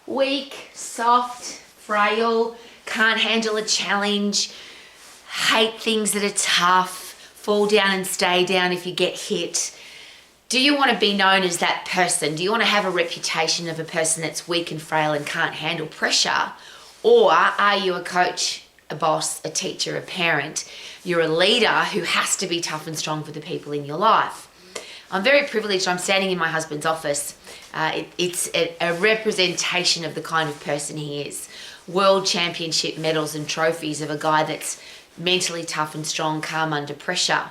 weak, soft, frail, can't handle a challenge, hate things that are tough, fall down and stay down if you get hit. Do you want to be known as that person? Do you want to have a reputation of a person that's weak and frail and can't handle pressure? Or are you a coach, a boss, a teacher, a parent? You're a leader who has to be tough and strong for the people in your life. I'm very privileged. I'm standing in my husband's office. It's a representation of the kind of person he is. World championship medals and trophies of a guy that's mentally tough and strong, calm under pressure.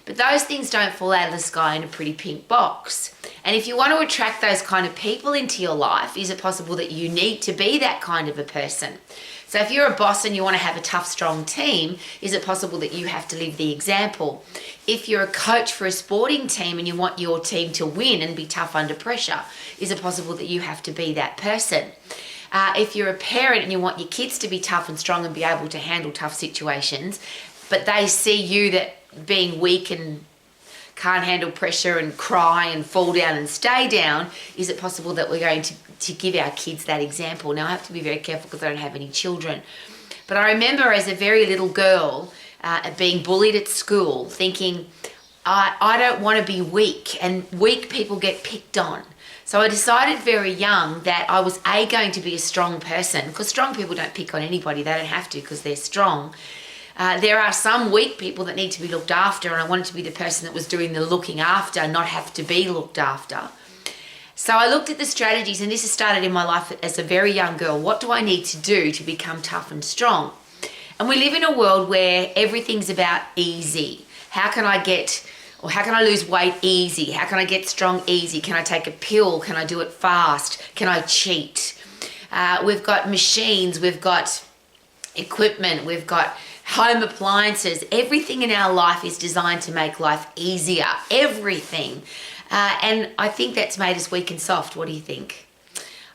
But those things don't fall out of the sky in a pretty pink box. And if you want to attract those kind of people into your life, is it possible that you need to be that kind of a person? So if you're a boss and you want to have a tough, strong team, is it possible that you have to live the example? If you're a coach for a sporting team and you want your team to win and be tough under pressure, is it possible that you have to be that person? If you're a parent and you want your kids to be tough and strong and be able to handle tough situations, but they see you that being weak and can't handle pressure and cry and fall down and stay down, is it possible that we're going to give our kids that example? Now, I have to be very careful because I don't have any children. But I remember as a very little girl being bullied at school, thinking, I don't want to be weak, and weak people get picked on. So I decided very young that I was going to be a strong person, because strong people don't pick on anybody. They don't have to because they're strong. There are some weak people that need to be looked after, and I wanted to be the person that was doing the looking after, not have to be looked after. So I looked at the strategies, and this has started in my life as a very young girl. What do I need to do to become tough and strong? And we live in a world where everything's about easy. How can I lose weight easy? How can I get strong easy? Can I take a pill? Can I do it fast? Can I cheat? We've got machines, we've got equipment, we've got home appliances. Everything in our life is designed to make life easier. Everything. And I think that's made us weak and soft. What do you think?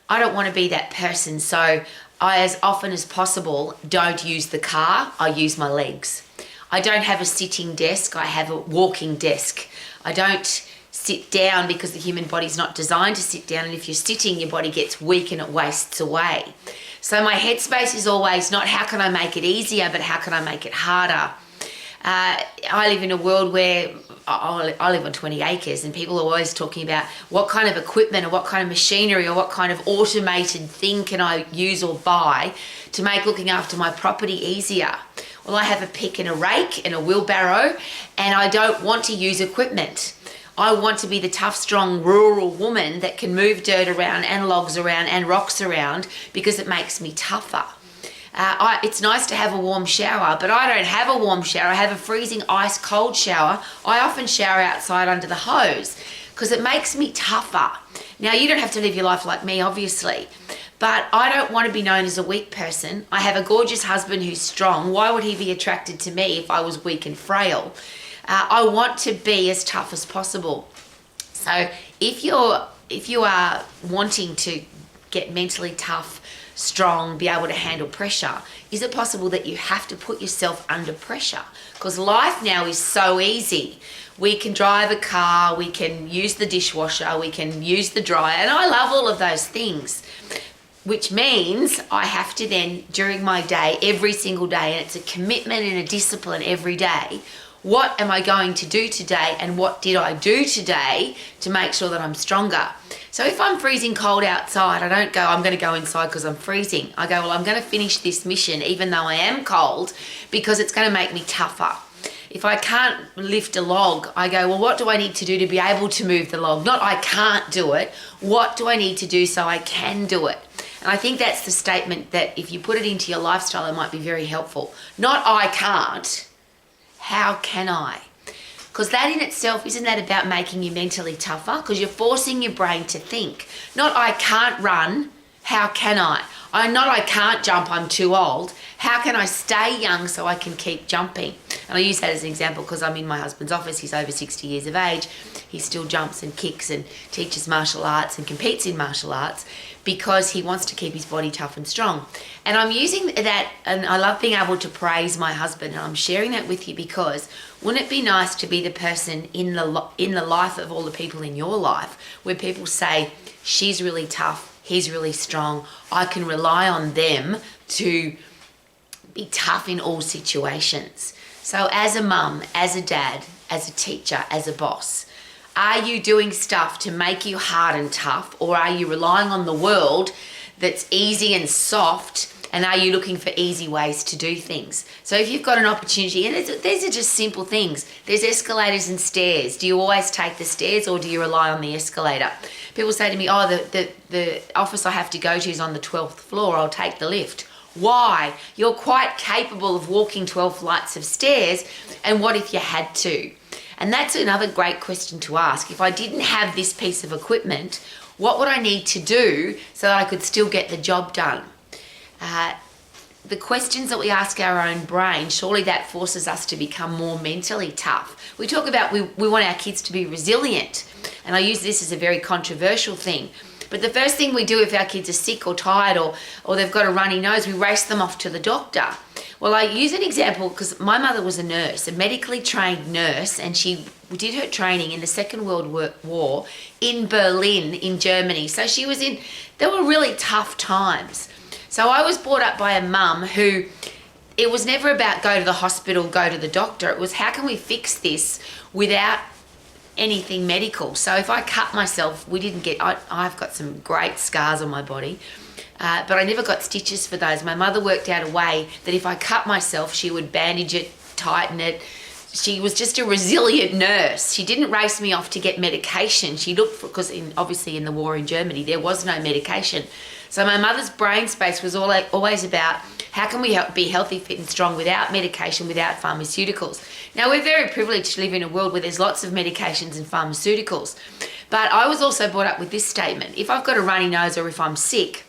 I don't want to be that person. So I, as often as possible, don't use the car. I use my legs. I don't have a sitting desk. I have a walking desk. I don't sit down because the human body's not designed to sit down. And if you're sitting, your body gets weak and it wastes away. So my headspace is always not how can I make it easier, but how can I make it harder? I live in a world where I live on 20 acres, and people are always talking about what kind of equipment or what kind of machinery or what kind of automated thing can I use or buy to make looking after my property easier. Well, I have a pick and a rake and a wheelbarrow, and I don't want to use equipment. I want to be the tough, strong, rural woman that can move dirt around and logs around and rocks around because it makes me tougher. It's nice to have a warm shower, but I don't have a warm shower. I have a freezing ice cold shower. I often shower outside under the hose because it makes me tougher. Now, you don't have to live your life like me, obviously, but I don't want to be known as a weak person. I have a gorgeous husband who's strong. Why would he be attracted to me if I was weak and frail? I want to be as tough as possible. So if you are wanting to get mentally tough, strong, be able to handle pressure, is it possible that you have to put yourself under pressure? Because life now is so easy. We can drive a car, we can use the dishwasher, we can use the dryer, and I love all of those things. Which means I have to then, during my day, every single day, and it's a commitment and a discipline every day, what am I going to do today, and what did I do today to make sure that I'm stronger? So if I'm freezing cold outside, I don't go, I'm going to go inside because I'm freezing. I go, well, I'm going to finish this mission even though I am cold because it's going to make me tougher. If I can't lift a log, I go, well, what do I need to do to be able to move the log? Not I can't do it. What do I need to do so I can do it? And I think that's the statement that if you put it into your lifestyle, it might be very helpful. Not I can't. How can I? Because that in itself, isn't that about making you mentally tougher? Because you're forcing your brain to think. Not I can't run, how can I? Not I can't jump, I'm too old. How can I stay young so I can keep jumping? And I use that as an example because I'm in my husband's office. He's over 60 years of age. He still jumps and kicks and teaches martial arts and competes in martial arts because he wants to keep his body tough and strong. And I'm using that, and I love being able to praise my husband, and I'm sharing that with you because wouldn't it be nice to be the person in the life of all the people in your life where people say, she's really tough, he's really strong. I can rely on them to be tough in all situations. So as a mum, as a dad, as a teacher, as a boss, are you doing stuff to make you hard and tough, or are you relying on the world that's easy and soft, and are you looking for easy ways to do things? So if you've got an opportunity, and these are just simple things. There's escalators and stairs. Do you always take the stairs or do you rely on the escalator? People say to me, oh, the office I have to go to is on the 12th floor. I'll take the lift. Why? You're quite capable of walking 12 flights of stairs, and what if you had to? And that's another great question to ask. If I didn't have this piece of equipment, what would I need to do so that I could still get the job done? The questions that we ask our own brain, surely that forces us to become more mentally tough. We talk about we want our kids to be resilient, and I use this as a very controversial thing. But the first thing we do if our kids are sick or tired or they've got a runny nose, we race them off to the doctor. Well, I use an example because my mother was a nurse, a medically trained nurse, and she did her training in the Second World War in Berlin, in Germany. So there were really tough times. So I was brought up by a mum who, it was never about go to the hospital, go to the doctor. It was how can we fix this without anything medical. So if I cut myself, I've got some great scars on my body, but I never got stitches for those. My mother worked out a way that if I cut myself, she would bandage it, tighten it. She was just a resilient nurse. She didn't race me off to get medication. She looked for, because obviously in the war in Germany, there was no medication. So my mother's brain space was always about how can we be healthy, fit and strong without medication, without pharmaceuticals. Now we're very privileged to live in a world where there's lots of medications and pharmaceuticals. But I was also brought up with this statement. If I've got a runny nose or if I'm sick,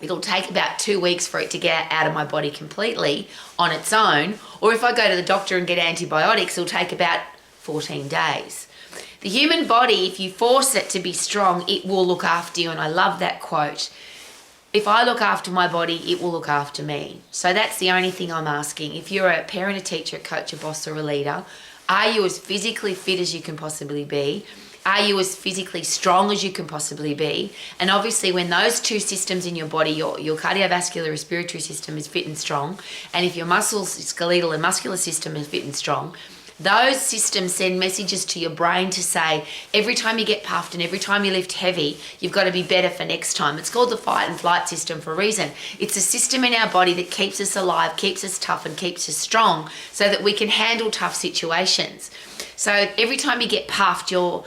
it'll take about 2 weeks for it to get out of my body completely on its own. Or if I go to the doctor and get antibiotics, it'll take about 14 days. The human body, if you force it to be strong, it will look after you. And I love that quote. If I look after my body, it will look after me. So that's the only thing I'm asking. If you're a parent, a teacher, a coach, a boss, or a leader, are you as physically fit as you can possibly be? Are you as physically strong as you can possibly be? And obviously when those two systems in your body, your cardiovascular respiratory system is fit and strong, and if your muscles, skeletal and muscular system is fit and strong, those systems send messages to your brain to say, every time you get puffed and every time you lift heavy, you've got to be better for next time. It's called the fight and flight system for a reason. It's a system in our body that keeps us alive, keeps us tough and keeps us strong so that we can handle tough situations. So every time you get puffed, your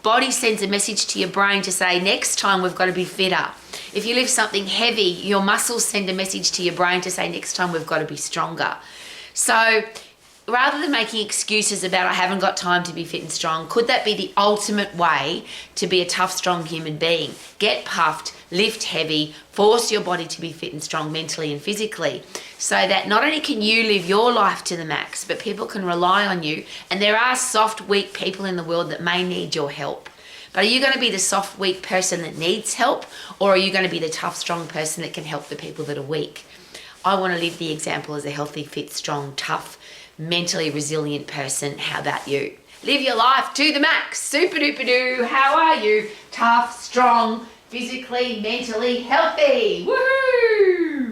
body sends a message to your brain to say, next time we've got to be fitter. If you lift something heavy, your muscles send a message to your brain to say, next time we've got to be stronger. So rather than making excuses about I haven't got time to be fit and strong, could that be the ultimate way to be a tough, strong human being? Get puffed, lift heavy, force your body to be fit and strong mentally and physically, so that not only can you live your life to the max, but people can rely on you. And there are soft, weak people in the world that may need your help. But are you going to be the soft, weak person that needs help, or are you going to be the tough, strong person that can help the people that are weak? I want to live the example as a healthy, fit, strong, tough, mentally resilient person. How about you? Live your life to the max. Super duper doo. How are you? Tough, strong, physically, mentally healthy. Woohoo!